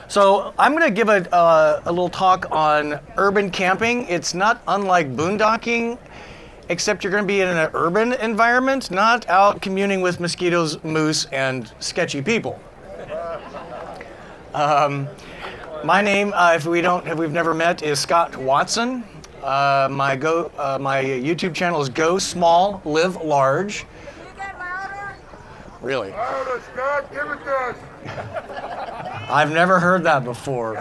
So I'm going to give a little talk on urban camping. It's not unlike boondocking, except you're going to be in an urban environment, not out communing with mosquitoes, moose, and sketchy people. My name, if we've never met, is Scott Watson. My YouTube channel is Go Small, Live Large. Really? Louder, Scott, give it to us. I've never heard that before.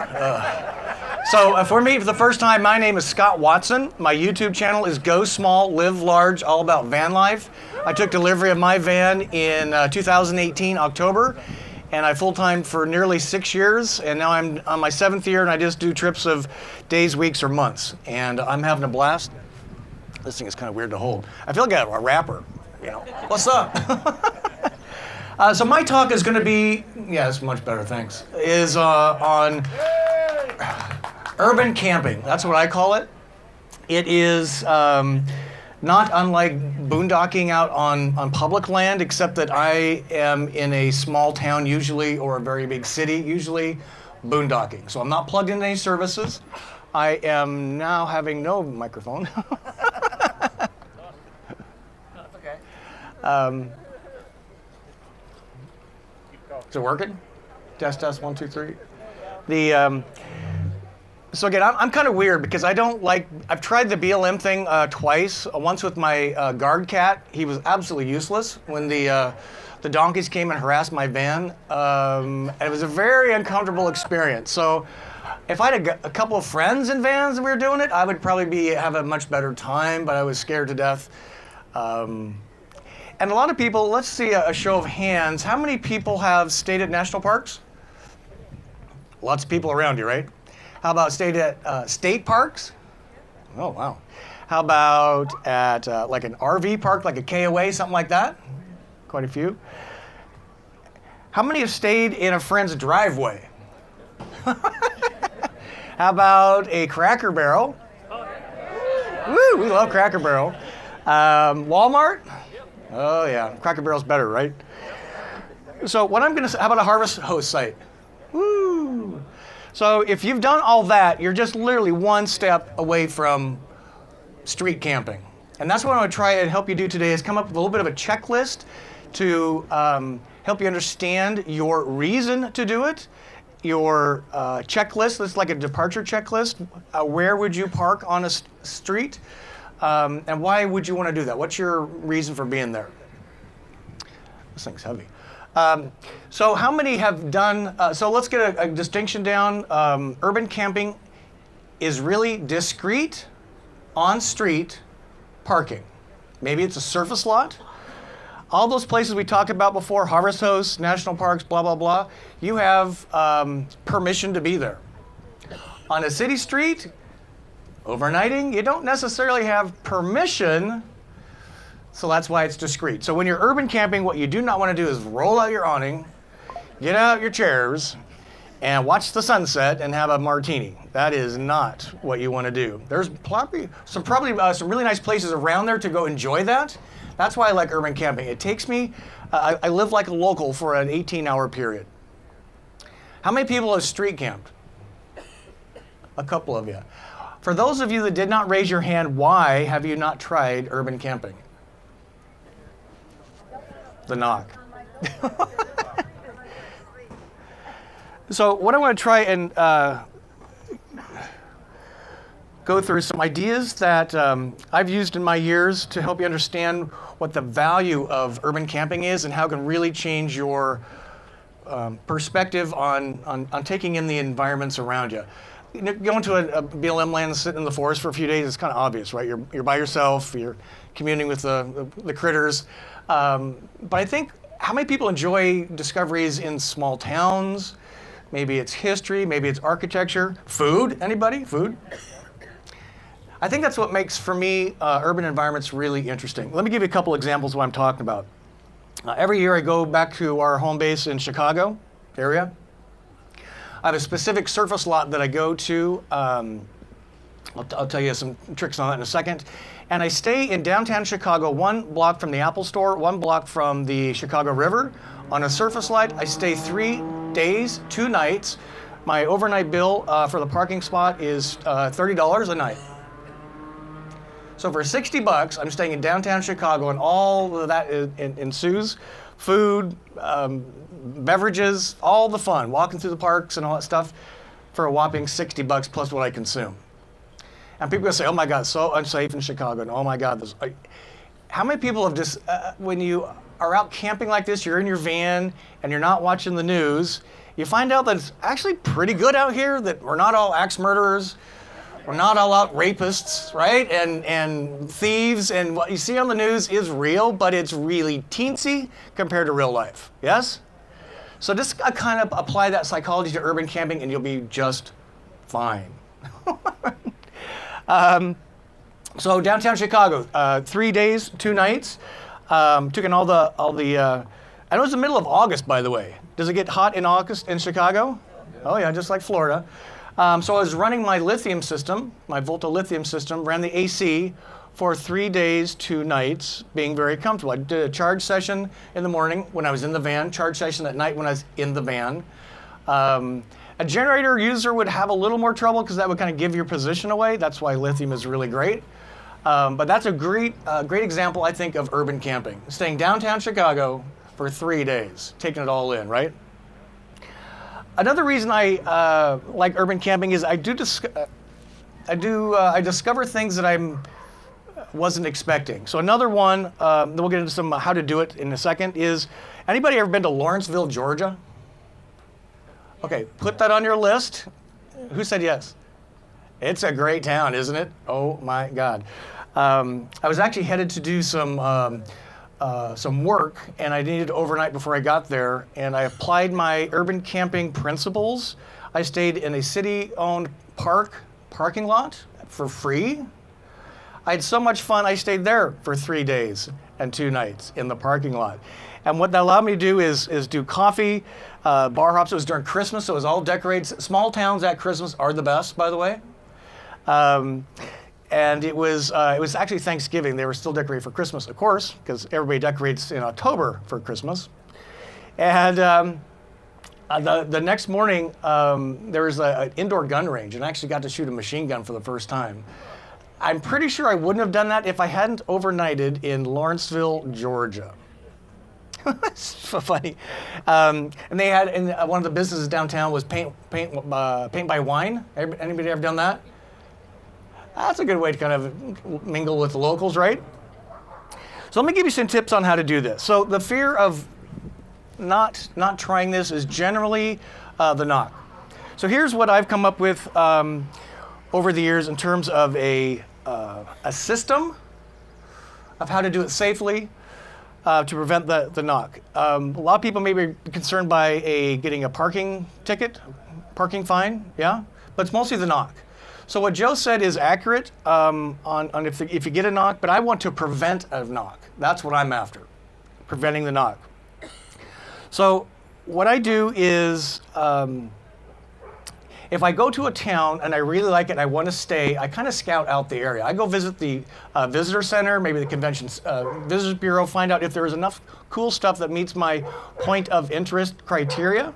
So for me, for the first time, my name is Scott Watson. My YouTube channel is Go Small, Live Large, all about van life. I took delivery of my van in 2018, October, and I full-time for nearly 6 years, and now I'm on my 7th year, and I just do trips of days, weeks, or months, and I'm having a blast. This thing is kind of weird to hold. I feel like a rapper, you know. What's up? So my talk is going to be, yeah, it's much better, thanks, is on urban camping. That's what I call it. It is not unlike boondocking out on public land, except that I am in a small town usually, or a very big city, usually boondocking. So I'm not plugged into any services. I am now having no microphone. That's okay. Is it working? Test, 1, 2, 3. So again, I'm kind of weird because I don't like, I've tried the BLM thing twice. Once with my guard cat. He was absolutely useless when the donkeys came and harassed my van. And it was a very uncomfortable experience. So if I had a couple of friends in vans and we were doing it, I would probably have a much better time, but I was scared to death. And a lot of people, let's see a show of hands. How many people have stayed at national parks? Lots of people around you, right? How about stayed at state parks? Oh, wow. How about at like an RV park, like a KOA, something like that? Quite a few. How many have stayed in a friend's driveway? How about a Cracker Barrel? Woo, we love Cracker Barrel. Walmart? Oh yeah, Cracker Barrel's better, right? So what I'm gonna say, how about a harvest hose site? Woo! So if you've done all that, you're just literally one step away from street camping. And that's what I'm gonna try and help you do today, is come up with a little bit of a checklist to help you understand your reason to do it, your checklist. It's like a departure checklist. Where would you park on a street? And why would you want to do that? What's your reason for being there? This thing's heavy. So how many have done, so let's get a distinction down. Urban camping is really discrete, on-street parking. Maybe it's a surface lot. All those places we talked about before, harvest hosts, national parks, blah, blah, blah, you have permission to be there. On a city street, overnighting, you don't necessarily have permission, so that's why it's discreet. So when you're urban camping, what you do not want to do is roll out your awning, get out your chairs, and watch the sunset and have a martini. That is not what you want to do. There's probably some really nice places around there to go enjoy that. That's why I like urban camping. It takes me, I live like a local for an 18-hour period. How many people have street camped? A couple of you. For those of you that did not raise your hand, why have you not tried urban camping? The knock. So what I want to try and go through some ideas that I've used in my years to help you understand what the value of urban camping is and how it can really change your perspective on taking in the environments around you. You know, going to a BLM land and sitting in the forest for a few days, it's kind of obvious, right? You're by yourself, you're communing with the critters. But I think, how many people enjoy discoveries in small towns? Maybe it's history, maybe it's architecture. Food, anybody? Food? I think that's what makes, for me, urban environments really interesting. Let me give you a couple examples of what I'm talking about. Every year I go back to our home base in Chicago area. I have a specific surface lot that I go to. I'll tell you some tricks on that in a second. And I stay in downtown Chicago, 1 block from the Apple Store, 1 block from the Chicago River. On a surface lot, I stay 3 days, 2 nights. My overnight bill for the parking spot is $30 a night. So for $60, I'm staying in downtown Chicago, and all of that ensues: food, beverages, all the fun, walking through the parks and all that stuff, for a whopping $60 plus what I consume. And people say, "Oh my God, so unsafe in Chicago." And, "Oh my God, this." How many people have just, when you are out camping like this, you're in your van and you're not watching the news, you find out that it's actually pretty good out here, that we're not all axe murderers, we're not all out rapists, right? And thieves, and what you see on the news is real, but it's really teensy compared to real life, yes? So just kind of apply that psychology to urban camping and you'll be just fine. So downtown Chicago, 3 days, 2 nights. Took in all the. I know it's the middle of August, by the way. Does it get hot in August in Chicago? Oh yeah, just like Florida. So I was running my lithium system, my Volta lithium system, ran the AC for 3 days, 2 nights, being very comfortable. I did a charge session in the morning when I was in the van, charge session at night when I was in the van. A generator user would have a little more trouble because that would kind of give your position away. That's why lithium is really great. But that's a great example, I think, of urban camping. Staying downtown Chicago for 3 days, taking it all in, right? Another reason I like urban camping is I discover things that I wasn't expecting. So another one, then we'll get into some how to do it in a second, is anybody ever been to Lawrenceville, Georgia? Okay, put that on your list. Who said yes? It's a great town, isn't it? Oh my God. I was actually headed to do some work, and I needed to overnight before I got there, and I applied my urban camping principles. I stayed in a city-owned parking lot for free. I had so much fun, I stayed there for 3 days and 2 nights in the parking lot. And what that allowed me to do is do coffee, bar hops. It was during Christmas, so it was all decorated. Small towns at Christmas are the best, by the way. And it was actually Thanksgiving. They were still decorated for Christmas, of course, because everybody decorates in October for Christmas. And the next morning, there was an indoor gun range, and I actually got to shoot a machine gun for the first time. I'm pretty sure I wouldn't have done that if I hadn't overnighted in Lawrenceville, Georgia. It's so funny. And they had, in one of the businesses downtown was paint by wine. Anybody ever done that? That's a good way to kind of mingle with the locals, right? So let me give you some tips on how to do this. So the fear of not trying this is generally the knock. So here's what I've come up with over the years in terms of a system of how to do it safely to prevent the knock. A lot of people may be concerned by getting a parking ticket, parking fine, yeah? But it's mostly the knock. So what Joe said is accurate on if you get a knock, but I want to prevent a knock. That's what I'm after, preventing the knock. So what I do is, if I go to a town and I really like it and I want to stay, I kind of scout out the area. I go visit the visitor center, maybe the convention visitors bureau, find out if there is enough cool stuff that meets my point of interest criteria.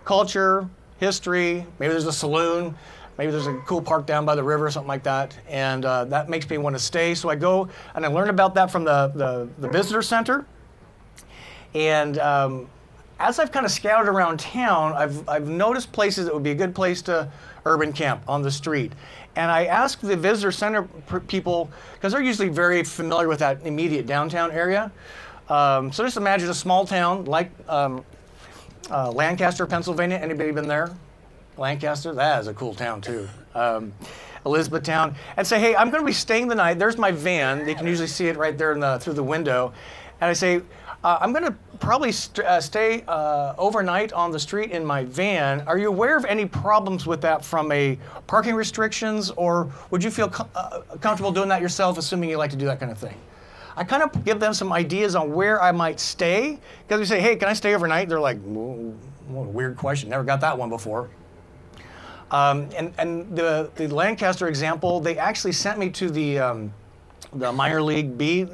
Culture, history, maybe there's a saloon, maybe there's a cool park down by the river or something like that, and that makes me want to stay. So I go and I learn about that from the visitor center. And as I've kind of scouted around town, I've noticed places that would be a good place to urban camp on the street. And I ask the visitor center people, because they're usually very familiar with that immediate downtown area. So just imagine a small town like Lancaster, Pennsylvania. Anybody been there? Lancaster? That is a cool town too. Elizabethtown. And say, hey, I'm going to be staying the night. There's my van. They can usually see it right there through the window. And I say, I'm going to probably stay overnight on the street in my van. Are you aware of any problems with that from a parking restrictions, or would you feel comfortable doing that yourself, assuming you like to do that kind of thing? I kind of give them some ideas on where I might stay, because we say, hey, can I stay overnight? They're like, whoa, what a weird question. Never got that one before. And the Lancaster example, they actually sent me to the minor league B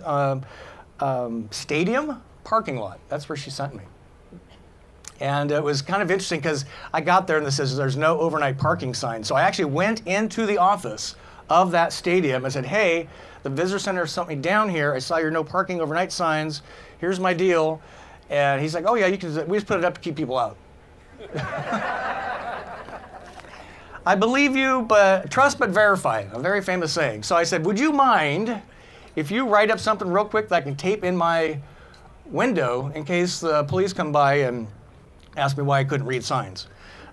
stadium parking lot. That's where she sent me. And it was kind of interesting because I got there and it says there's no overnight parking sign. So I actually went into the office of that stadium and said, hey, the visitor center sent me down here. I saw your no parking overnight signs. Here's my deal. And he's like, oh yeah, we just put it up to keep people out. I believe you, but trust but verify, a very famous saying. So I said, would you mind if you write up something real quick that I can tape in my window in case the police come by and ask me why I couldn't read signs.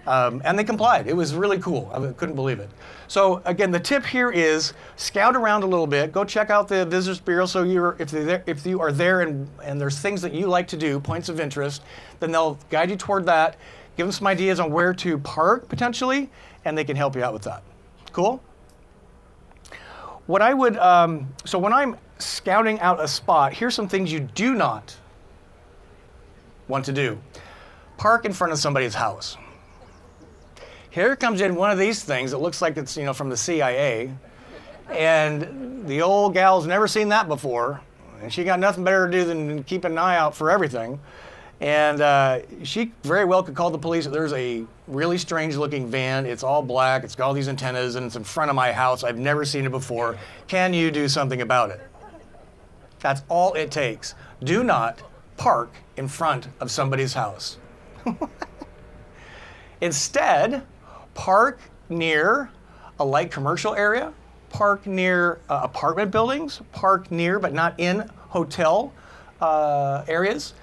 And they complied. It was really cool. I couldn't believe it. So again, the tip here is scout around a little bit. Go check out the Visitors Bureau. So if you are there and there's things that you like to do, points of interest, then they'll guide you toward that. Give them some ideas on where to park potentially, and they can help you out with that. Cool? What I would, so when I'm scouting out a spot, here's some things you do not want to do. Park in front of somebody's house. Here comes in one of these things that looks like it's, from the CIA, and the old gal's never seen that before, and she got nothing better to do than keep an eye out for everything. And she very well could call the police. There's a really strange looking van. It's all black. It's got all these antennas, and it's in front of my house. I've never seen it before. Can you do something about it? That's all it takes. Do not park in front of somebody's house. Instead, park near a light commercial area, park near apartment buildings, park near but not in hotel areas.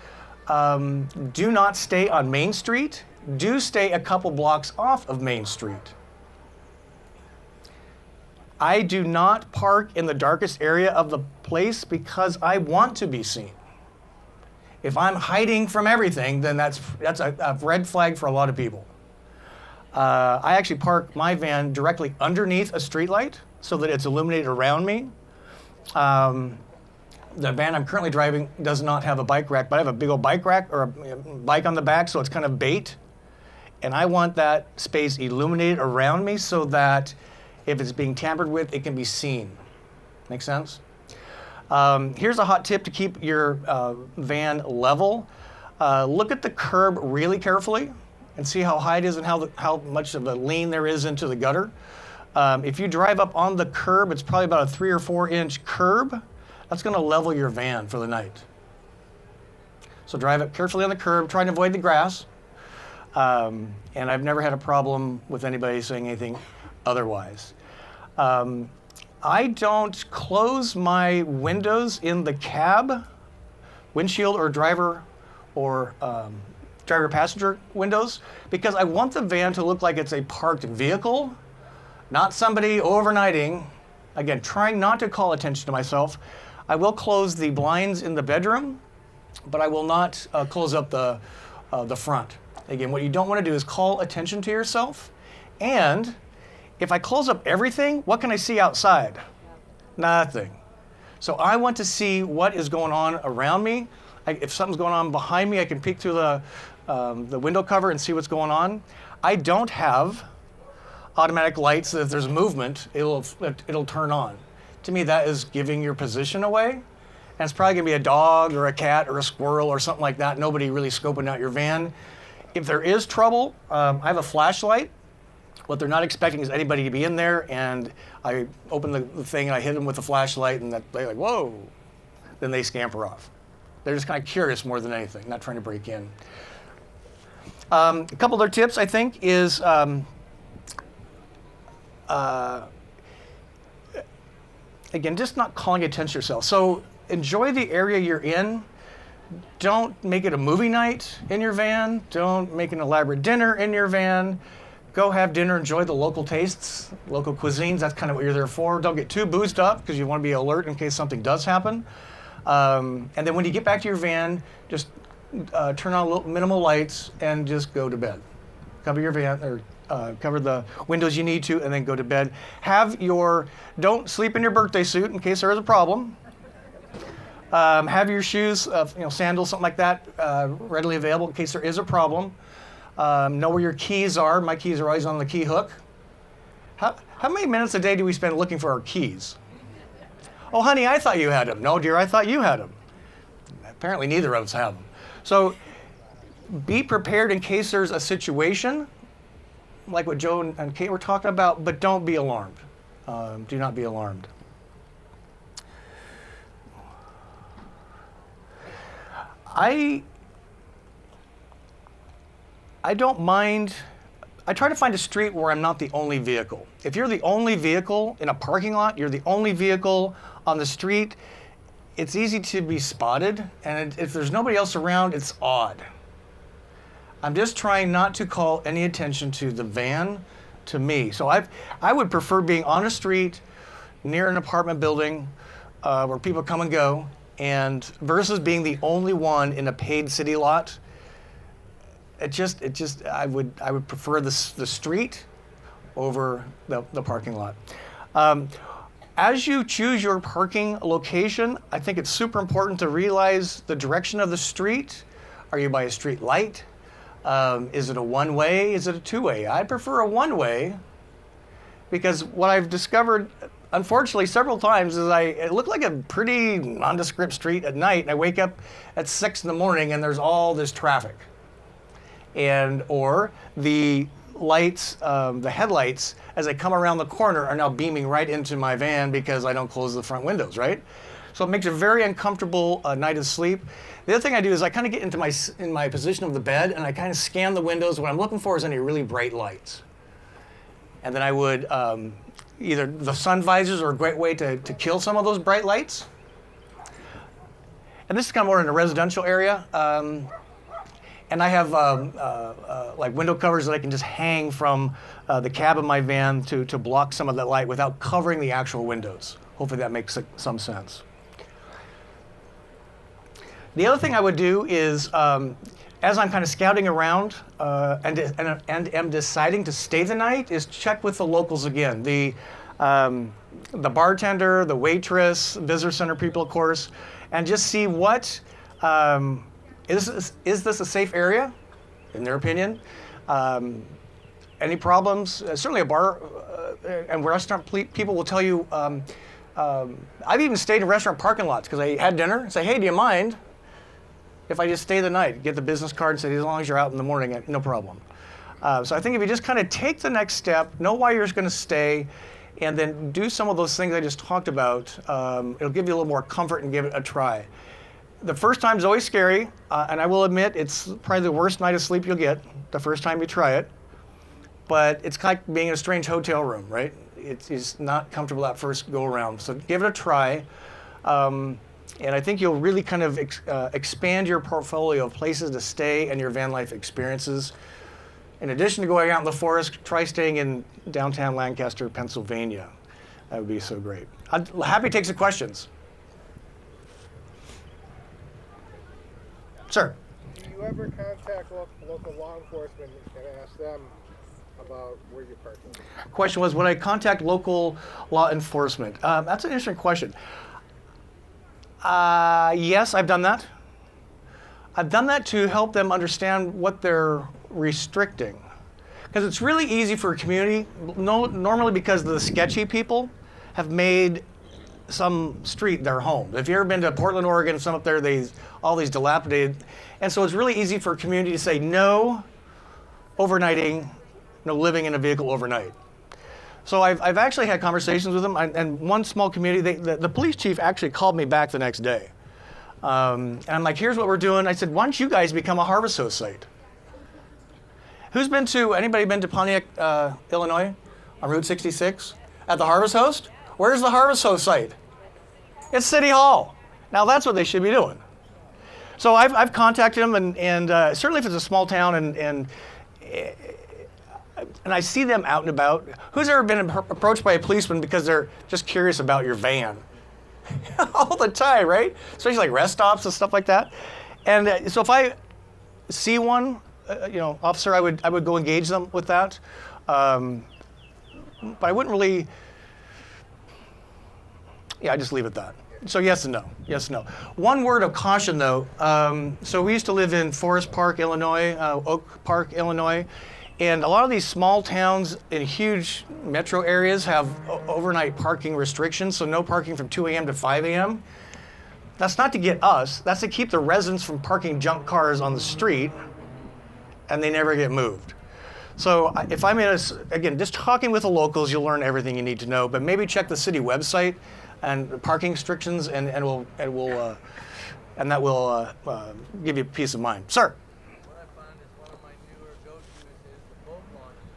Do not stay on Main Street. Do stay a couple blocks off of Main Street. I do not park in the darkest area of the place because I want to be seen. If I'm hiding from everything, then that's a red flag for a lot of people. I actually park my van directly underneath a streetlight so that it's illuminated around me. The van I'm currently driving does not have a bike rack, but I have a big old bike rack or a bike on the back, so it's kind of bait. And I want that space illuminated around me so that if it's being tampered with, it can be seen. Make sense? Here's a hot tip to keep your van level. Look at the curb really carefully and see how high it is and how much of a lean there is into the gutter. If you drive up on the curb, it's probably about a 3 or 4 inch curb. That's going to level your van for the night. So drive it carefully on the curb, trying to avoid the grass. And I've never had a problem with anybody saying anything otherwise. I don't close my windows in the cab, windshield or driver passenger windows, because I want the van to look like it's a parked vehicle, not somebody overnighting. Again, trying not to call attention to myself. I will close the blinds in the bedroom, but I will not close up the front. Again, what you don't want to do is call attention to yourself. And if I close up everything, what can I see outside? Nothing. So I want to see what is going on around me. If something's going on behind me, I can peek through the window cover and see what's going on. I don't have automatic lights that if there's movement, it'll turn on. To me, that is giving your position away. And it's probably going to be a dog or a cat or a squirrel or something like that. Nobody really scoping out your van. If there is trouble, I have a flashlight. What they're not expecting is anybody to be in there, and I open the thing and I hit them with the flashlight, and they're like, whoa. Then they scamper off. They're just kind of curious more than anything, not trying to break in. A couple other tips, I think, is again, just not calling attention to yourself. So enjoy the area you're in. Don't make it a movie night in your van. Don't make an elaborate dinner in your van. Go have dinner, enjoy the local tastes, local cuisines. That's kind of what you're there for. Don't get too boozed up because you want to be alert in case something does happen. And then when you get back to your van, just turn on little minimal lights and just go to bed. Cover your van, or cover the windows you need to, and then go to bed. Don't sleep in your birthday suit in case there is a problem. Have your shoes, sandals, something like that, readily available in case there is a problem. Know where your keys are. My keys are always on the key hook. How many minutes a day do we spend looking for our keys? Oh, honey, I thought you had them. No, dear, I thought you had them. Apparently neither of us have them. So be prepared in case there's a situation, like what Joe and Kate were talking about, but don't be alarmed. Do not be alarmed. I don't mind. I try to find a street where I'm not the only vehicle. If you're the only vehicle in a parking lot, you're the only vehicle on the street, it's easy to be spotted, and if there's nobody else around, it's odd. I'm just trying not to call any attention to the van, to me. So I would prefer being on a street near an apartment building where people come and go, and versus being the only one in a paid city lot. I would prefer the street over the parking lot. As you choose your parking location, I think it's super important to realize the direction of the street. Are you by a street light? Is it a one-way? Is it a two-way? I prefer a one-way because what I've discovered, unfortunately, several times is it looked like a pretty nondescript street at night, and I wake up at 6 in the morning and there's all this traffic. Or the lights, the headlights, as I come around the corner are now beaming right into my van because I don't close the front windows, right? So it makes a very uncomfortable night of sleep. The other thing I do is I kind of get into my position of the bed and I kind of scan the windows. What I'm looking for is any really bright lights. And then I would, either the sun visors are a great way to kill some of those bright lights. And this is kind of more in a residential area. And I have like window covers that I can just hang from the cab of my van to block some of that light without covering the actual windows. Hopefully that makes some sense. The other thing I would do is, as I'm kind of scouting around and am deciding to stay the night, is check with the locals again. The bartender, the waitress, visitor center people, of course, and just see what, is this a safe area, in their opinion? Any problems? Certainly a bar and restaurant people will tell you, I've even stayed in restaurant parking lots because I had dinner and say, hey, do you mind if I just stay the night? Get the business card and say, as long as you're out in the morning, no problem. So I think if you just kind of take the next step, know why you're going to stay, and then do some of those things I just talked about, it'll give you a little more comfort and give it a try. The first time is always scary, and I will admit it's probably the worst night of sleep you'll get the first time you try it. But it's like being in a strange hotel room, right? It's not comfortable that first go around. So give it a try. And I think you'll really kind of expand your portfolio of places to stay and your van life experiences. In addition to going out in the forest, try staying in downtown Lancaster, Pennsylvania. That would be so great. I'm happy to take some questions. Sir? Do you ever contact local law enforcement and ask them about where you're parking? Question was, would I contact local law enforcement? That's an interesting question. Yes, I've done that. I've done that to help them understand what they're restricting. Because it's really easy for a community, normally because the sketchy people have made some street their home. If you've ever been to Portland, Oregon, some up there, all these dilapidated, and so it's really easy for a community to say no overnighting, no living in a vehicle overnight. So I've actually had conversations with them, and one small community, the police chief actually called me back the next day. And I'm like, here's what we're doing. I said, why don't you guys become a Harvest Host site? Anybody been to Pontiac, Illinois, on Route 66? At the Harvest Host? Where's the Harvest Host site? It's City Hall. Now that's what they should be doing. So I've contacted them, and certainly if it's a small town and I see them out and about. Who's ever been approached by a policeman because they're just curious about your van? All the time, right? Especially like rest stops and stuff like that. And so if I see one, officer, I would go engage them with that. But I wouldn't really. Yeah, I just leave it at that. So yes and no. Yes and no. One word of caution, though. So we used to live in Forest Park, Illinois, Oak Park, Illinois. And a lot of these small towns in huge metro areas have overnight parking restrictions, so no parking from 2 a.m. to 5 a.m. That's not to get us. That's to keep the residents from parking junk cars on the street. and they never get moved. So if I'm in again, just talking with the locals, you'll learn everything you need to know. But maybe check the city website and the parking restrictions, and that will give you peace of mind. Sir. What I find is one of my newer go-tos is the boat launches,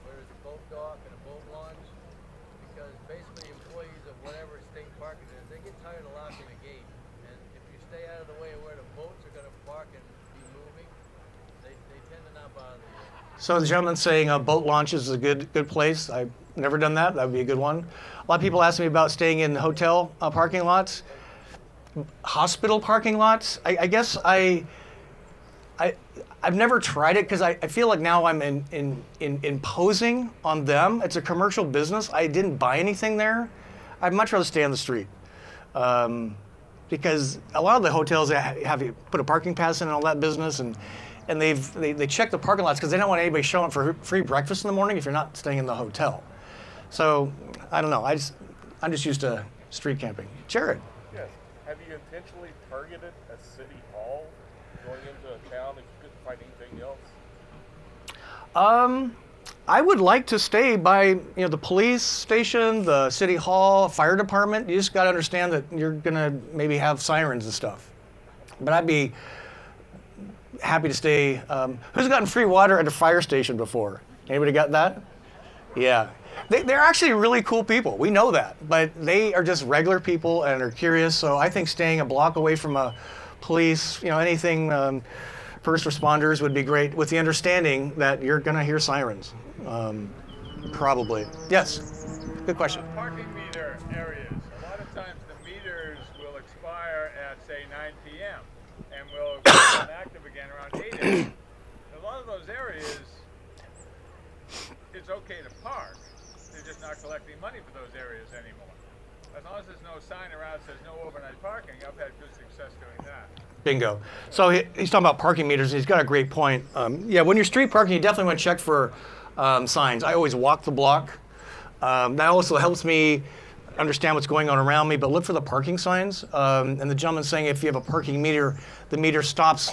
where there's a boat dock and a boat launch, because basically employees of whatever state park it is, they get tired of locking the gate, and if you stay out of the way of where the boats are going to park and be moving, they tend to not bother you. So the gentleman's saying boat launches is a good place. I've never done that. That would be a good one. A lot of people ask me about staying in hotel parking lots, hospital parking lots. I guess I've never tried it because I feel like now I'm imposing on them. It's a commercial business. I didn't buy anything there. I'd much rather stay on the street. Because a lot of the hotels have you put a parking pass in and all that business, and they check the parking lots because they don't want anybody showing up for free breakfast in the morning if you're not staying in the hotel. So I don't know. I'm just used to street camping. Jared. Yes. Have you intentionally targeted a city hall going into a town if you couldn't find anything else? I would like to stay by the police station, the city hall, fire department. You just got to understand that you're gonna maybe have sirens and stuff. But I'd be happy to stay. Who's gotten free water at a fire station before? Anybody got that? Yeah. They're actually really cool people. We know that, but they are just regular people and are curious. So I think staying a block away from a police, anything, first responders would be great, with the understanding that you're going to hear sirens, probably. Yes, good question. Parking meter areas. A lot of times the meters will expire at say 9 p.m. and will become active again around 8 a.m. A lot of those areas, it's okay to park. They're just not collecting money for those areas anymore. As long as there's no sign around that says no overnight parking, I've had good success doing that. Bingo. So he's talking about parking meters, and he's got a great point. Yeah, when you're street parking, you definitely want to check for signs. I always walk the block. That also helps me understand what's going on around me, but look for the parking signs. And the gentleman's saying if you have a parking meter, the meter stops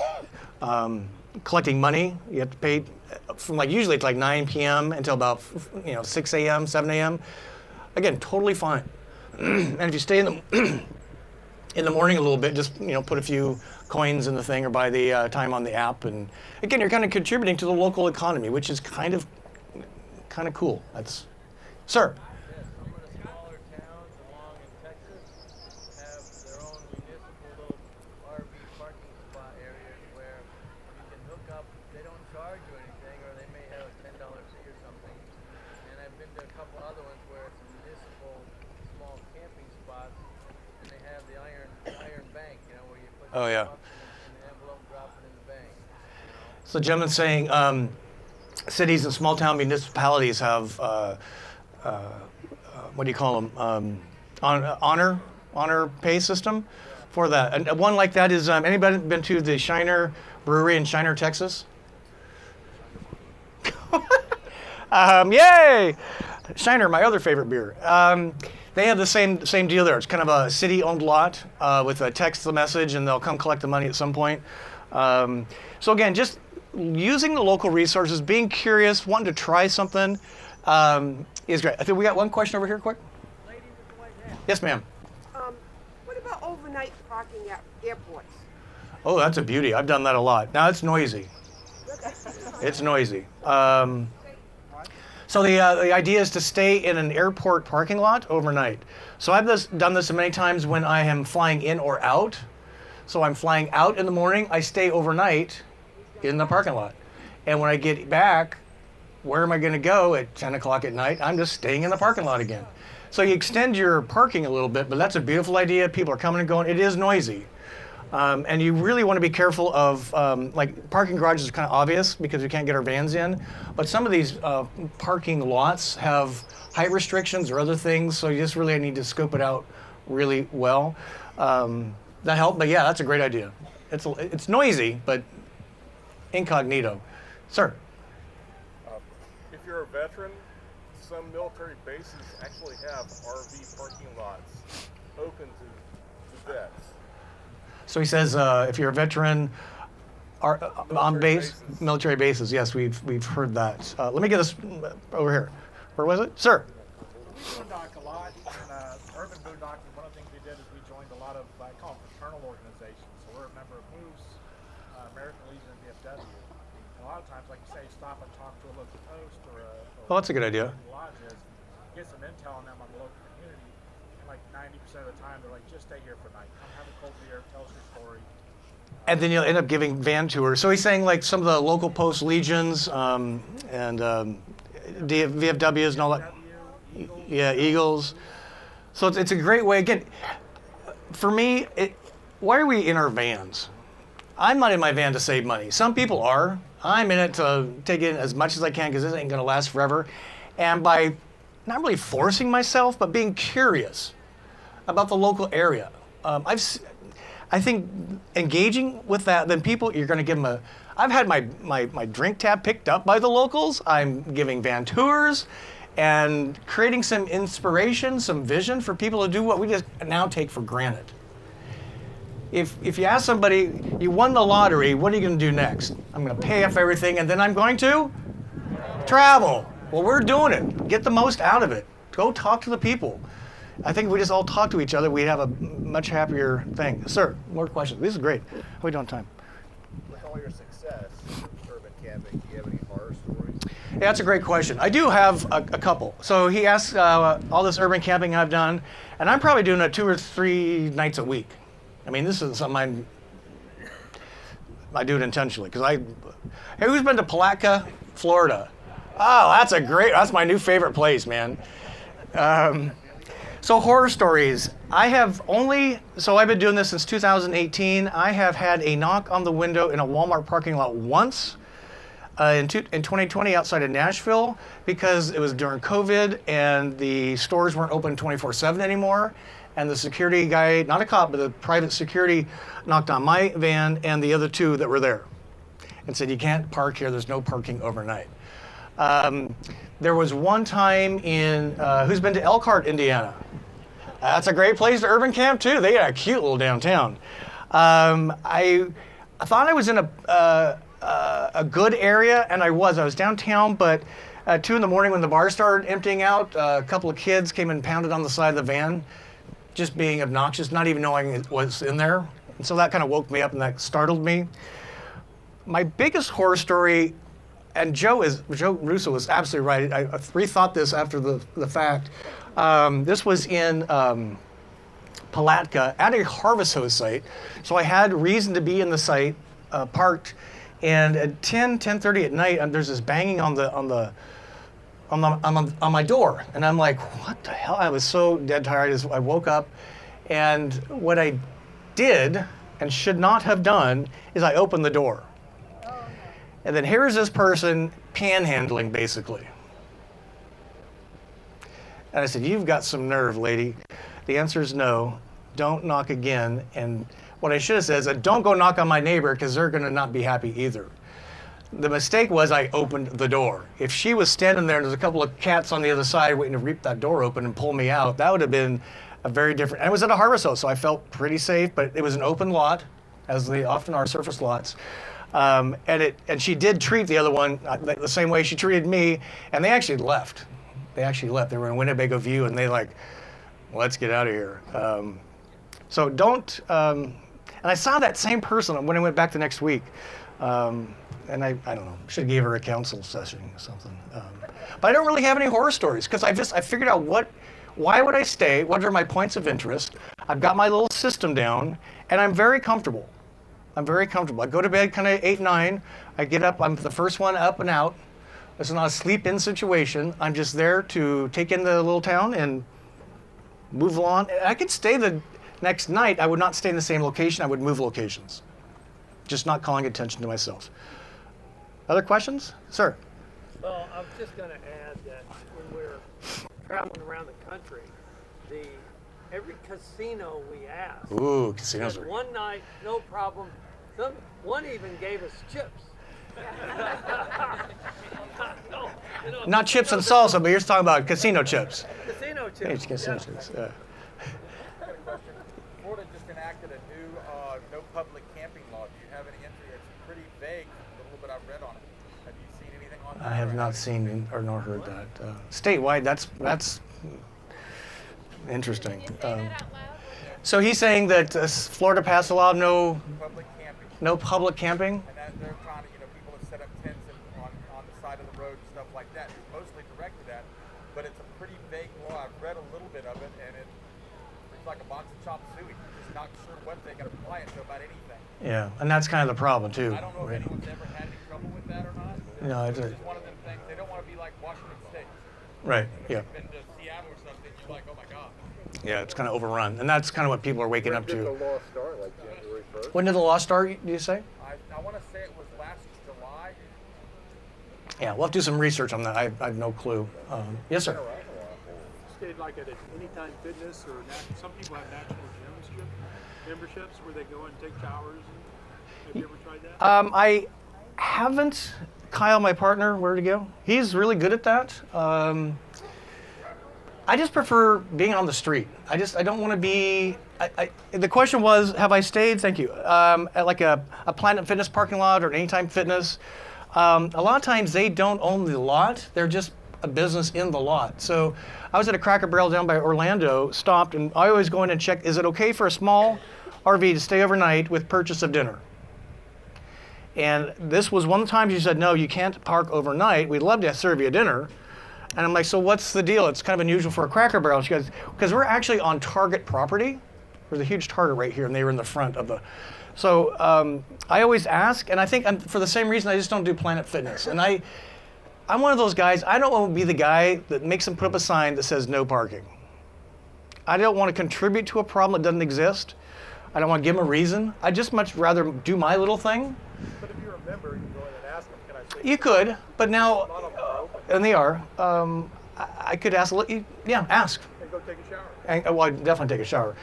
collecting money. You have to pay from usually it's 9 p.m. until about 6 a.m., 7 a.m. Again, totally fine. And if you stay in the morning a little bit, just put a few coins in the thing or buy the time on the app, and again, you're kind of contributing to the local economy, which is kind of cool. That's, sir. Yes, some of the smaller towns along in Texas have their own municipal little RV parking spot areas where you can hook up. They don't charge you anything, or they may have a $10 fee or something. And I've been to a couple other ones where it's municipal small camping spots, and they have the iron bank, where you put Oh, yeah. in the envelope, drop it in the bank. So the gentleman's saying cities and small town municipalities have what do you call them? Honor pay system for that. And one like that is anybody been to the Shiner Brewery in Shiner, Texas? Yay! Shiner, my other favorite beer. They have the same deal there. It's kind of a city-owned lot with a text message, and they'll come collect the money at some point. So again, just using the local resources, being curious, wanting to try something is great. I think we got one question over here, quick. Lady with the white hat. Yes, ma'am. What about overnight parking at airports? Oh, that's a beauty. I've done that a lot. Now it's noisy. It's noisy. So the idea is to stay in an airport parking lot overnight. So I've done this many times when I am flying in or out. So I'm flying out in the morning. I stay overnight in the parking lot. And when I get back, where am I going to go at 10 o'clock at night? I'm just staying in the parking lot again. So you extend your parking a little bit, but that's a beautiful idea. People are coming and going. It is noisy. And you really want to be careful of, parking garages are kind of obvious because we can't get our vans in. But some of these parking lots have height restrictions or other things, so you just really need to scope it out really well. That helped, but yeah, that's a great idea. It's noisy, but incognito. Sir? If you're a veteran, some military bases actually have RV parking lots open to vets. So he says if you're a veteran, on military bases. Yes, we've heard that. Let me get this over here. Where was it, sir? We boondock a lot, and urban boondocking. One of the things we did is we joined a lot of I call them fraternal organizations. So we're a member of Moose, American Legion, and VFW. And a lot of times, like you say, stop and talk to a local post or Well, that's a good idea. lodges, get some intel on them on the local community, and like 90% of the time, they're like, just stay here for a night. Come have a cold beer, tell us your story. And then you'll end up giving van tours. So he's saying like some of the local post legions and VFWs and all that. Yeah, Eagles. So it's a great way. Again, for me, why are we in our vans? I'm not in my van to save money. Some people are. I'm in it to take in as much as I can because this ain't going to last forever. And by not really forcing myself, but being curious about the local area. I think engaging with that, then people, you're going to give them I've had my drink tab picked up by the locals. I'm giving van tours and creating some inspiration, some vision for people to do what we just now take for granted. If you ask somebody, you won the lottery, what are you going to do next? I'm going to pay off everything and then I'm going to travel. Well, we're doing it. Get the most out of it. Go talk to the people. I think if we just all talk to each other, we'd have a much happier thing. Sir, more questions. This is great. We don't have time. With all your success in urban camping, do you have any horror stories? Yeah, that's a great question. I do have a couple. So he asked all this urban camping I've done, and I'm probably doing it 2 or 3 nights a week. I mean, this is something I do it intentionally. Hey, who's been to Palatka, Florida? Oh, that's my new favorite place, man. So horror stories. I've been doing this since 2018. I have had a knock on the window in a Walmart parking lot once in 2020 outside of Nashville because it was during COVID and the stores weren't open 24/7 anymore. And the security guy, not a cop, but the private security, knocked on my van and the other 2 that were there and said, you can't park here, there's no parking overnight. There was one time in, who's been to Elkhart, Indiana? That's a great place to urban camp too. They got a cute little downtown. I thought I was in a good area, and I was downtown, but at 2 in the morning when the bar started emptying out, a couple of kids came and pounded on the side of the van, just being obnoxious, not even knowing it was in there. And so that kind of woke me up and that startled me. My biggest horror story, and Joe Russo was absolutely right. I rethought this after the fact. This was in Palatka at a harvest hose site. So I had reason to be in the site, parked, and at 10:30 at night, there's this banging on my door, and I'm like, what the hell? I was so dead tired. I woke up, and what I did and should not have done is I opened the door. And then here's this person panhandling, basically. And I said, you've got some nerve, lady. The answer is no. Don't knock again. And what I should have said is, don't go knock on my neighbor because they're going to not be happy either. The mistake was I opened the door. If she was standing there and there's a couple of cats on the other side waiting to rip that door open and pull me out, that would have been a very different. And it was at a harvest hose, so I felt pretty safe, but it was an open lot, as they often are, surface lots. And she did treat the other one the same way she treated me, and they actually left. They were in Winnebago View, and they let's get out of here. So don't. And I saw that same person when I went back the next week, and I don't know. Should have gave her a counsel session or something. But I don't really have any horror stories because I figured out why would I stay? What are my points of interest? I've got my little system down, and I'm very comfortable. I go to bed kind of 8, 9. I get up. I'm the first one up and out. It's not a sleep-in situation. I'm just there to take in the little town and move along. I could stay the next night. I would not stay in the same location. I would move locations. Just not calling attention to myself. Other questions? Sir? Well, I was just going to add that when we're traveling around the country, every casino we asked. Ooh, casinos said are... one night, no problem. One even gave us chips. Not chips and salsa, but you're talking about casino chips. Casino chips. Hey, it's casino chips. Florida just enacted a new no public camping law. Do you have any entry? It's pretty I have not seen or nor heard that. Statewide, that's interesting. So he's saying that Florida passed a law of Public camping. no public camping. And that they're trying to, people that set up tents on the side of the road and stuff like that. It's mostly directed at, but it's a pretty vague law. I've read a little bit of it, and it's like a box of chop suey. You're just not sure what they can apply it to about anything. Yeah, and that's kind of the problem too. I don't know right? if anyone's ever had any trouble with that or not. No, It's just one of them things. They don't want to be like Washington State. right. If Yeah, you've been to Seattle or something, you're like, oh my God. yeah, it's kind of overrun, and that's kind of what people are waking up Did the to. law start like January 1st? When did the law start? Do you say? I want to say it was last July. Yeah, we'll have to do some research on that. I have no clue. Yes, sir. Stayed like at an Anytime Fitness or some people have National Gym memberships where they go and take showers. Have you ever tried that? I haven't. Kyle, my partner, where'd he go? He's really good at that. I just prefer being on the street. I don't want to be. The question was, have I stayed? Thank you. At like a Planet Fitness parking lot or an Anytime Fitness. A lot of times they don't own the lot. They're just a business in the lot. So I was at a Cracker Barrel down by Orlando, stopped, and I always go in and check, is it okay for a small RV to stay overnight with purchase of dinner? And this was one of the times you said, no, you can't park overnight. We'd love to serve you dinner. And I'm like, so what's the deal? It's kind of unusual for a Cracker Barrel. She goes, because we're actually on Target property. There's a huge Target right here, and they were in the front of the. So I always ask, and I think for the same reason, I just don't do Planet Fitness. And I'm one of those guys, I don't want to be the guy that makes them put up a sign that says no parking. I don't want to contribute to a problem that doesn't exist. I don't want to give them a reason. I'd just much rather do my little thing. But if you remember, you can go in and ask them, can I say You could, but now, not on the open? and they are. I could ask, yeah, ask. And go take a shower. Well, I'd definitely take a shower,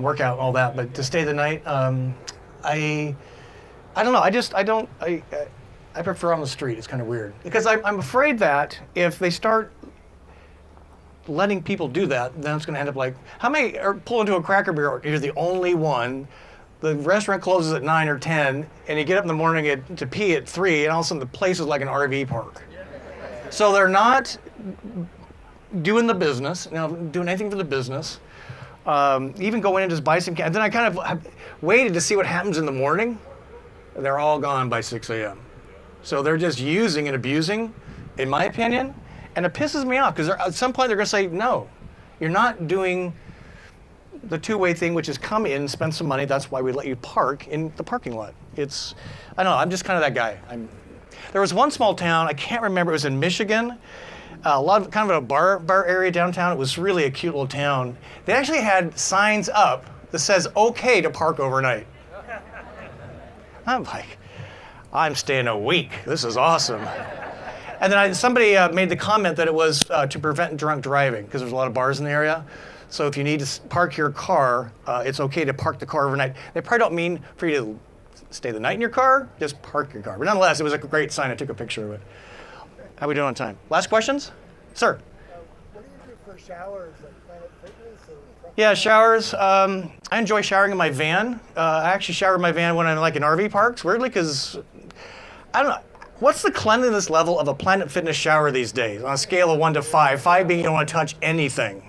work out, all that. But to stay the night, I don't know. I prefer on the street. It's kind of weird because I'm afraid that if they start letting people do that, then it's going to end up like, how many are pull into a Cracker Barrel? You're the only one. The restaurant closes at 9 or 10, and you get up in the morning to pee at 3, and all of a sudden the place is like an RV park. So they're not doing the business, doing anything for the business. Even going in and just buy some and then I kind of waited to see what happens in the morning. They're all gone by 6 a.m. So they're just using and abusing, in my opinion, and it pisses me off because at some point they're going to say, no, you're not doing the two-way thing, which is come in, spend some money. That's why we let you park in the parking lot. I don't know, I'm just kind of that guy. There was one small town, I can't remember, it was in Michigan. Kind of a bar area downtown. It was really a cute little town. They actually had signs up that says okay to park overnight. I'm like, I'm staying a week. This is awesome. And then somebody made the comment that it was to prevent drunk driving because there's a lot of bars in the area. So if you need to park your car, it's okay to park the car overnight. They probably don't mean for you to stay the night in your car, just park your car. But nonetheless, it was a great sign. I took a picture of it. How are we doing on time? Last questions? Sir? What do you do for showers, like Planet Fitness or? Yeah, showers. I enjoy showering in my van. I actually shower in my van when I'm like in RV parks, weirdly, because I don't know. What's the cleanliness level of a Planet Fitness shower these days on a scale of 1 to 5? 5 being you don't want to touch anything.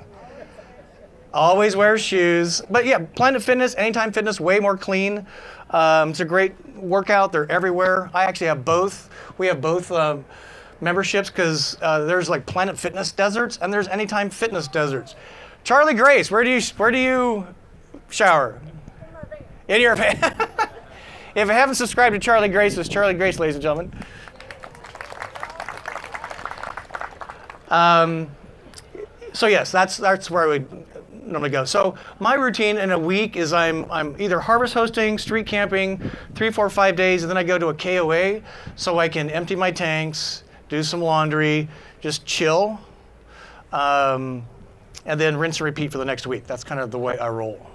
Always wear shoes. But yeah, Planet Fitness, Anytime Fitness, way more clean. It's a great workout. They're everywhere. I actually have both. We have both memberships because there's like Planet Fitness deserts and there's Anytime Fitness deserts. Charlie Grace, where do you shower? In your van. If I haven't subscribed to Charlie Grace, it's Charlie Grace, ladies and gentlemen. So yes, that's where I would normally go. So my routine in a week is I'm either harvest hosting, street camping, 3, 4, 5 days, and then I go to a KOA so I can empty my tanks, do some laundry, just chill, and then rinse and repeat for the next week. That's kind of the way I roll.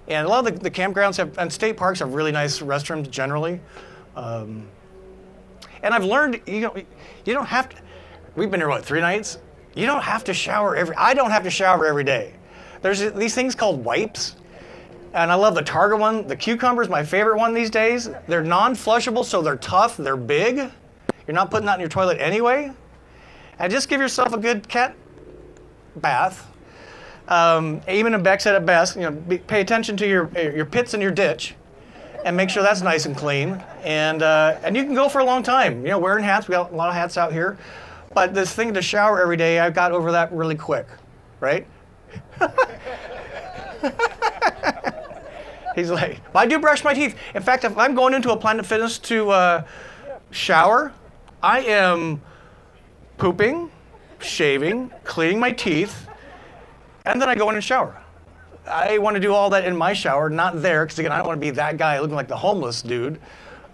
And a lot of the campgrounds and state parks have really nice restrooms generally. And I've learned, you don't have to, we've been here, 3 nights? You don't have to shower I don't have to shower every day. There's these things called wipes. And I love the Target one. The cucumber is my favorite one these days. They're non-flushable, so they're tough, they're big. You're not putting that in your toilet anyway. And just give yourself a good cat bath. Eamon and Beck said it best. Pay attention to your pits in your ditch, and make sure that's nice and clean. And you can go for a long time. Wearing hats. We got a lot of hats out here. But this thing to shower every day, I got over that really quick, right? He's like, well, I do brush my teeth. In fact, if I'm going into a Planet Fitness to shower, I am pooping, shaving, cleaning my teeth, and then I go in and shower. I want to do all that in my shower, not there, because again, I don't want to be that guy looking like the homeless dude,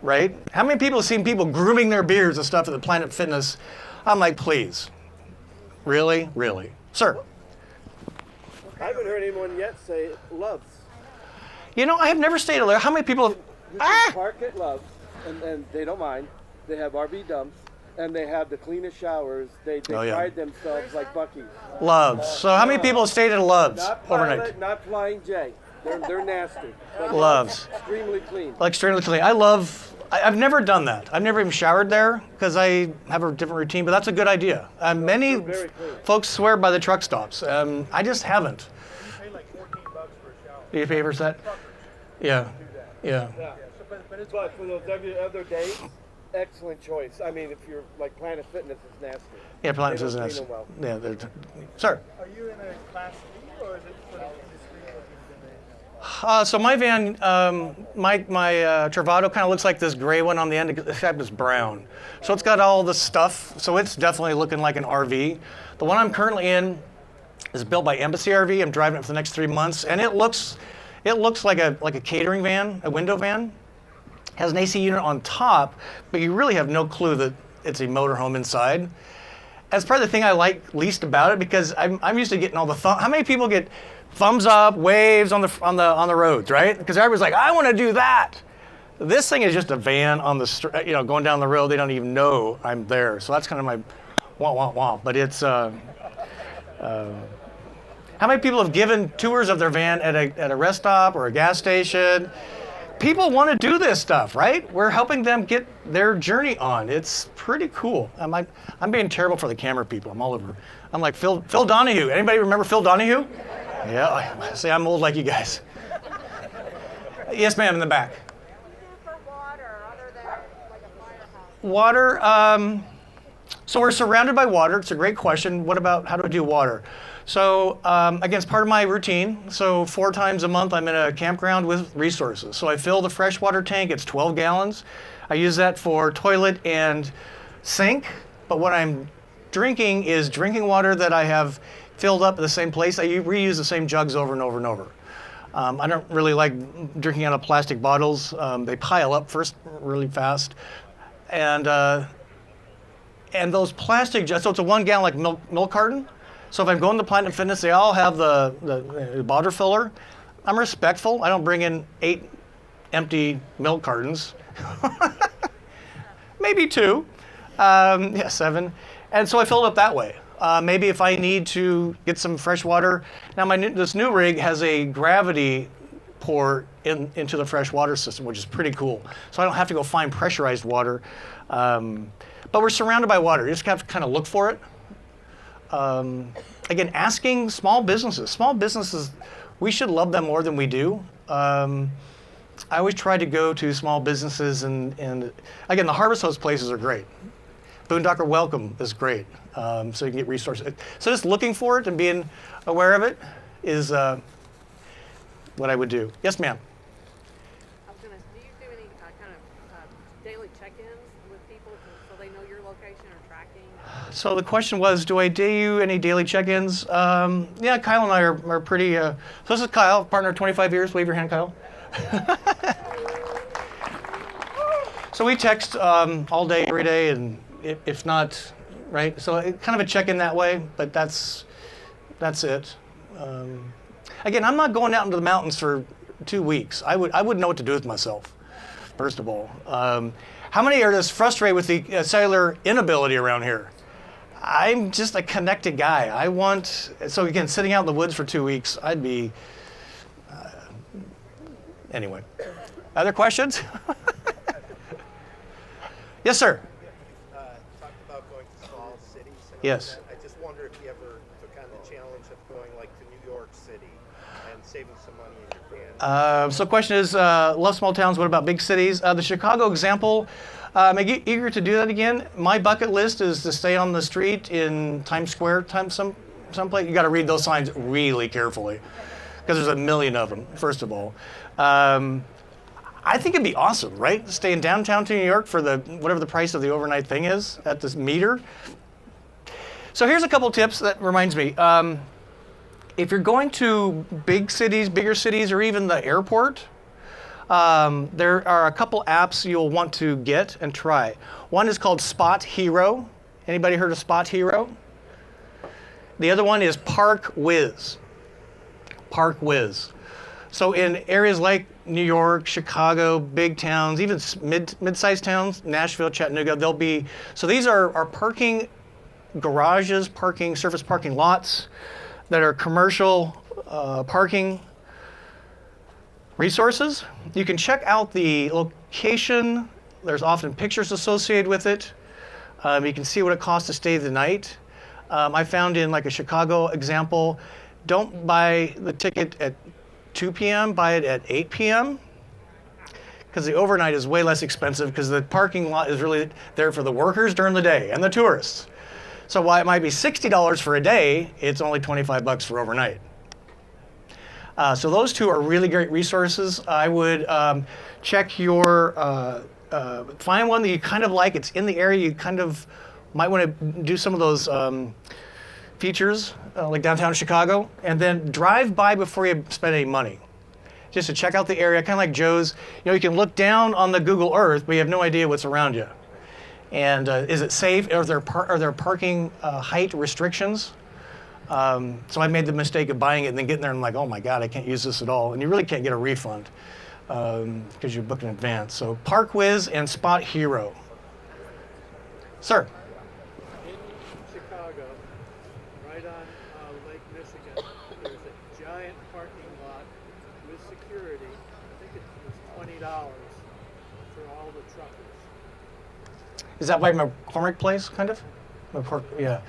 right? How many people have seen people grooming their beards and stuff at the Planet Fitness? I'm like, please. Really? Really? Sir? I haven't heard anyone yet say Loves. I have never stayed there. How many people have... You can park at Loves, and they don't mind. They have RV dumps, and they have the cleanest showers. They pride themselves like Buc-ee's. Loves. So how many people have stayed at Loves overnight? Pilot, not Flying J. They're nasty. But Loves. Extremely clean. Like extremely clean. I've never done that. I've never even showered there because I have a different routine, but that's a good idea. Many folks swear by the truck stops. I just haven't. You pay like $14 for a shower. Do you pay for that? Yeah. Yeah. But for those other days, excellent choice. I mean, if you're like Planet Fitness, it's nasty. Yeah, Planet Fitness is nasty. Well. Yeah, sir. Are you in a class C or is it for the industry? So my van, my Travado kind of looks like this gray one on the end, except it's brown. So it's got all the stuff. So it's definitely looking like an RV. The one I'm currently in is built by Embassy RV. I'm driving it for the next 3 months, and it looks like a catering van, a window van. It has an AC unit on top, but you really have no clue that it's a motorhome inside. That's probably the thing I like least about it, because I'm used to getting all the how many people get thumbs up, waves on the roads, right? Because everybody's like, I want to do that. This thing is just a van on the going down the road. They don't even know I'm there. So that's kind of my wah wah wah. But it's how many people have given tours of their van at a rest stop or a gas station? People want to do this stuff, right? We're helping them get their journey on. It's pretty cool. I'm being terrible for the camera people. I'm all over. I'm like Phil Donahue. Anybody remember Phil Donahue? Yeah. See, I'm old like you guys. Yes, ma'am, in the back. For water, other than like a firehouse. Water. So we're surrounded by water. It's a great question. What about how do we do water? So again, it's part of my routine. So 4 times a month, I'm in a campground with resources. So I fill the freshwater tank. It's 12 gallons. I use that for toilet and sink. But what I'm drinking is drinking water that I have filled up at the same place. I reuse the same jugs over and over and over. I don't really like drinking out of plastic bottles. They pile up first really fast. And those plastic jugs, so it's a 1 gallon like milk carton. So if I'm going to Planet Fitness, they all have the bottle filler. I'm respectful. I don't bring in 8 empty milk cartons. Maybe 2. 7. And so I fill it up that way. Maybe if I need to get some fresh water. Now this new rig has a gravity port into the fresh water system, which is pretty cool. So I don't have to go find pressurized water. But we're surrounded by water. You just have to kind of look for it. Again, asking small businesses, we should love them more than we do. I always try to go to small businesses and again, the Harvest Host places are great. Boondocker Welcome is great, so you can get resources. So just looking for it and being aware of it is what I would do. Yes, ma'am. Do you do any kind of daily check-ins with people so they know your location or tracking? So the question was, do I do any daily check-ins? Yeah, Kyle and I are pretty, so this is Kyle, partner of 25 years. Wave your hand, Kyle. So we text all day, every day, and if not, right? So kind of a check-in that way, but that's it. Again, I'm not going out into the mountains for 2 weeks. I wouldn't know what to do with myself, first of all. How many are just frustrated with the cellular inability around here? I'm just a connected guy. So again, sitting out in the woods for 2 weeks, I'd be, anyway. Other questions? Yes, sir. Yes. I just wonder if you ever took on the challenge of going like to New York City and saving some money in your van. So question is, love small towns, what about big cities? The Chicago example, I'm eager to do that again. My bucket list is to stay on the street in Times Square, someplace. You got to read those signs really carefully because there's a million of them, first of all. I think it'd be awesome, right? Stay in downtown to New York for whatever the price of the overnight thing is at this meter. So here's a couple tips that reminds me. If you're going to big cities, bigger cities, or even the airport, there are a couple apps you'll want to get and try. One is called Spot Hero. Anybody heard of Spot Hero? The other one is Park Whiz. Park Whiz. So in areas like New York, Chicago, big towns, even mid-sized towns, Nashville, Chattanooga, so these are parking garages, surface parking lots that are commercial parking resources. You can check out the location. There's often pictures associated with it. You can see what it costs to stay the night. I found in like a Chicago example, don't buy the ticket at 2 p.m., buy it at 8 p.m. because the overnight is way less expensive because the parking lot is really there for the workers during the day and the tourists. So while it might be $60 for a day, it's only $25 for overnight. So those two are really great resources. I would check your, find one that you kind of like. It's in the area. You kind of might want to do some of those features like downtown Chicago, and then drive by before you spend any money. Just to check out the area, kind of like Joe's. You can look down on the Google Earth, but you have no idea what's around you. And is it safe? Are there parking height restrictions? So I made the mistake of buying it and then getting there and like, oh my God, I can't use this at all. And you really can't get a refund because you booked in advance. So Park Whiz and Spot Hero. Sir. In Chicago, right on Lake Michigan, there's a giant parking lot with security. I think it was $20 for all the truckers. Is that by McCormick Place, kind of? Yeah.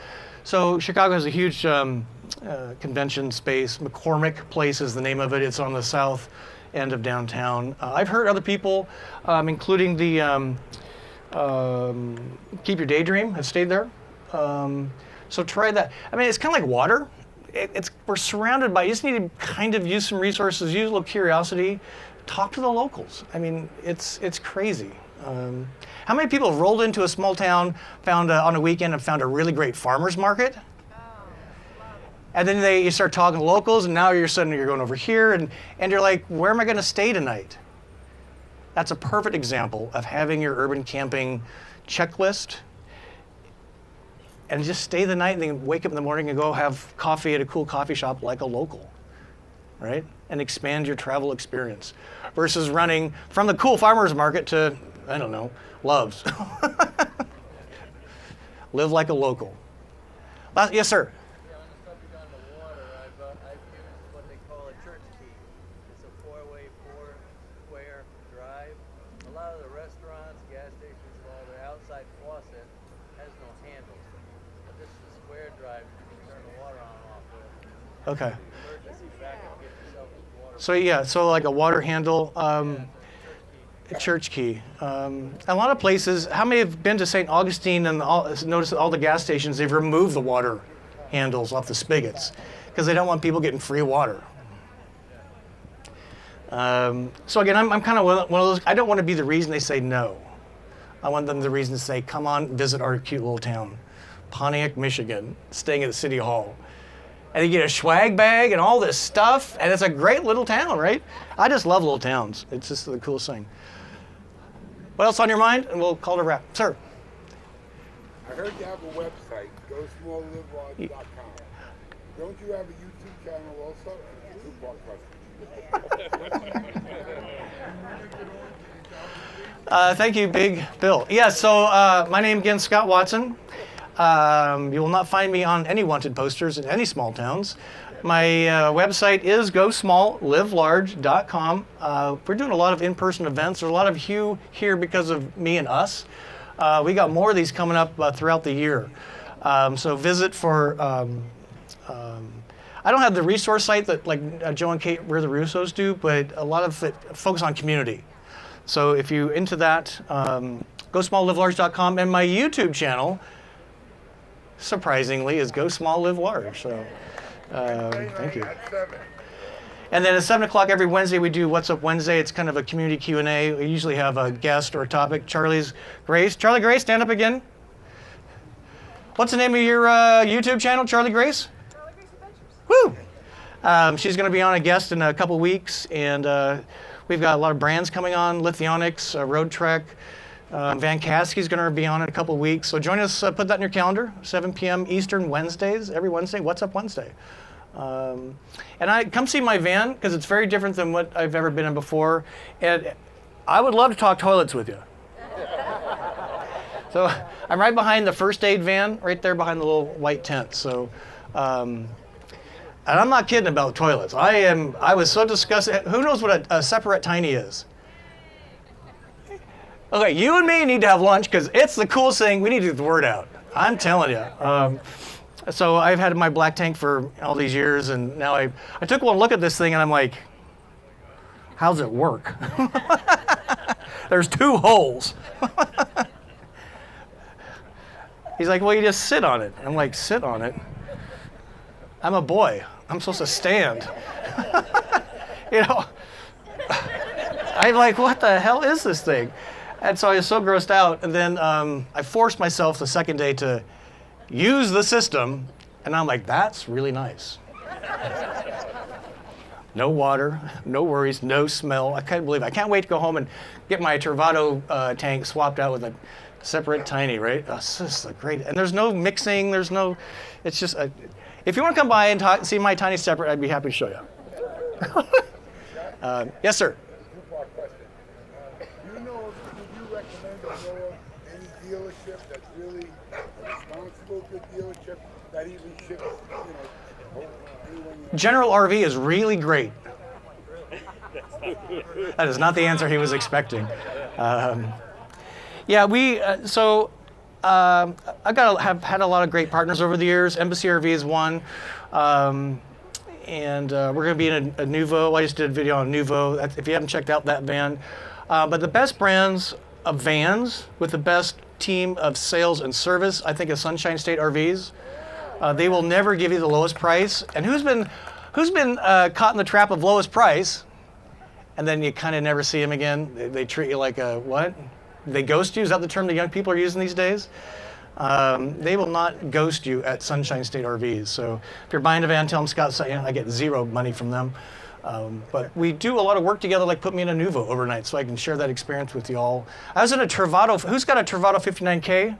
So Chicago has a huge convention space. McCormick Place is the name of it. It's on the south end of downtown. I've heard other people, including the Keep Your Daydream, have stayed there. So try that. I mean, it's kind of like water. We're surrounded by, you just need to kind of use some resources, use a little curiosity, talk to the locals. I mean, it's crazy. How many people have rolled into a small town, found on a weekend and found a really great farmer's market? And then you start talking to locals, and now you're going over here, and you're like, where am I going to stay tonight? That's a perfect example of having your urban camping checklist, and just stay the night, and then wake up in the morning and go have coffee at a cool coffee shop like a local, right? And expand your travel experience versus running from the cool farmer's market to, I don't know, Love's. Live like a local. Yes, sir. Yeah, on the subject on the water, I've used what they call a church key. It's a four-way, four-square drive. A lot of the restaurants, gas stations, all their outside faucet has no handles. But this is a square drive you can turn the water on and off with. Okay. Emergency backup, get yourself with water. So yeah, so like a water handle. A church key. A lot of places, how many have been to St. Augustine and noticed all the gas stations, they've removed the water handles off the spigots because they don't want people getting free water. So again, I'm kind of one of those, I don't want to be the reason they say no. I want them the reason to say, come on, visit our cute little town, Pontiac, Michigan, staying at the City Hall. And you get a swag bag and all this stuff, and it's a great little town, right? I just love little towns. It's just the coolest thing. What else on your mind? And we'll call it a wrap. Sir. I heard you have a website, GoSmallLiveLarge.com. Don't you have a YouTube channel also? Thank you, Big Bill. Yeah, so my name again, Scott Watson. You will not find me on any wanted posters in any small towns. My website is GoSmallLiveLarge.com. We're doing a lot of in-person events. There's a lot of you here because of me and us. We got more of these coming up throughout the year. So visit for, I don't have the resource site that like Joe and Kate We're the Russos do, but a lot of it focus on community. So if you're into that, GoSmallLiveLarge.com, and my YouTube channel, surprisingly, is Go Small Live Large. So thank you. And then at 7 o'clock every Wednesday, we do What's Up Wednesday. It's kind of a community Q&A. We usually have a guest or a topic. Charlie Grace, stand up again. What's the name of your YouTube channel, Charlie Grace? Charlie Grace Adventures. Woo! She's going to be on a guest in a couple weeks, and we've got a lot of brands coming on, Lithionics, Road Trek. Van Caskey's going to be on in a couple weeks. So join us, put that in your calendar, 7 p.m. Eastern Wednesdays, every Wednesday, What's Up Wednesday. And come see my van, because it's very different than what I've ever been in before. And I would love to talk toilets with you. So I'm right behind the first aid van, right there behind the little white tent. So, and I'm not kidding about toilets. I was so disgusted. Who knows what a separate tiny is? Okay, you and me need to have lunch because it's the coolest thing. We need to get the word out. I'm telling you. So I've had my black tank for all these years, and now I took one look at this thing, and I'm like, how's it work? There's 2 holes. He's like, well, you just sit on it. I'm like, sit on it? I'm a boy. I'm supposed to stand. You know, I'm like, what the hell is this thing? And so I was so grossed out. And then I forced myself the second day to use the system. And I'm like, that's really nice. No water, no worries, no smell. I can't believe it. I can't wait to go home and get my Travado tank swapped out with a separate tiny, right? Oh, this is great. And there's no mixing. It's just, if you want to come by and see my tiny separate, I'd be happy to show you. Yes, sir. Two-part question. Do you recommend any dealership that's really a responsible good dealership that even ships, anyone? General RV is really great. That is not the answer he was expecting. Yeah, I've had a lot of great partners over the years. Embassy RV is one. And we're going to be in a Nuvo. I just did a video on Nuvo, if you haven't checked out that van. But the best brands of vans with the best team of sales and service, I think, is Sunshine State RVs. They will never give you the lowest price. And who's been caught in the trap of lowest price, and then you kind of never see them again? They treat you like a what? They ghost you? Is that the term the young people are using these days? They will not ghost you at Sunshine State RVs. So if you're buying a van, tell them Scott said, I get zero money from them. But we do a lot of work together, like put me in a Nuvo overnight so I can share that experience with you all. I was in a Travado. Who's got a Travado 59K?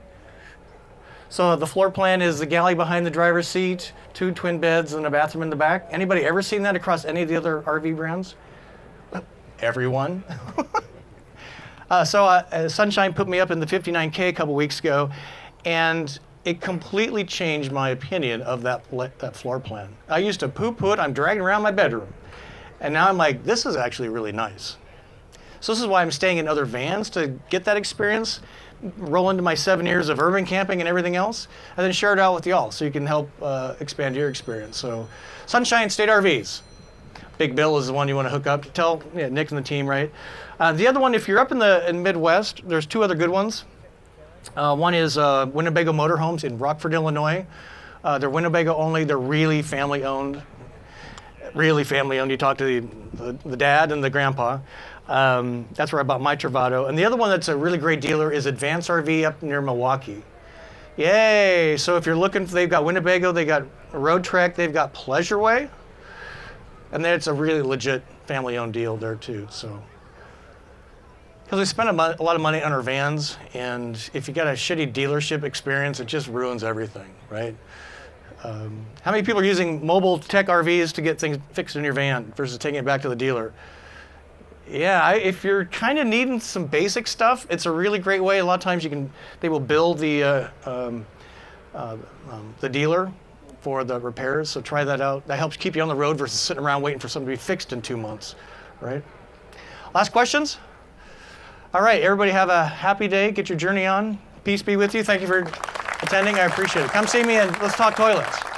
So the floor plan is the galley behind the driver's seat, 2 twin beds, and a bathroom in the back. Anybody ever seen that across any of the other RV brands? Everyone. So Sunshine put me up in the 59K a couple weeks ago, and it completely changed my opinion of that floor plan. I used to poo-poo it. I'm dragging around my bedroom. And now I'm like, this is actually really nice. So this is why I'm staying in other vans, to get that experience, roll into my 7 years of urban camping and everything else, and then share it out with y'all so you can help expand your experience. So Sunshine State RVs. Big Bill is the one you want to hook up. Tell Nick and the team, right? The other one, if you're up in the Midwest, there's 2 other good ones. One is Winnebago Motorhomes in Rockford, Illinois. They're Winnebago only. They're really family owned. Really family owned. You talk to the dad and the grandpa. That's where I bought my Travado. And the other one that's a really great dealer is Advance RV up near Milwaukee. Yay! So if you're looking, they've got Winnebago, they got Road Trek, they've got Pleasureway. And then it's a really legit family-owned deal there too. So, because we spend a lot of money on our vans, and if you got a shitty dealership experience, it just ruins everything, right? How many people are using mobile tech RVs to get things fixed in your van versus taking it back to the dealer? Yeah, if you're kind of needing some basic stuff, it's a really great way. A lot of times they will bill the dealer for the repairs, so try that out. That helps keep you on the road versus sitting around waiting for something to be fixed in 2 months, right? Last questions? All right, everybody have a happy day. Get your journey on. Peace be with you. Thank you for attending. I appreciate it. Come see me and let's talk toilets.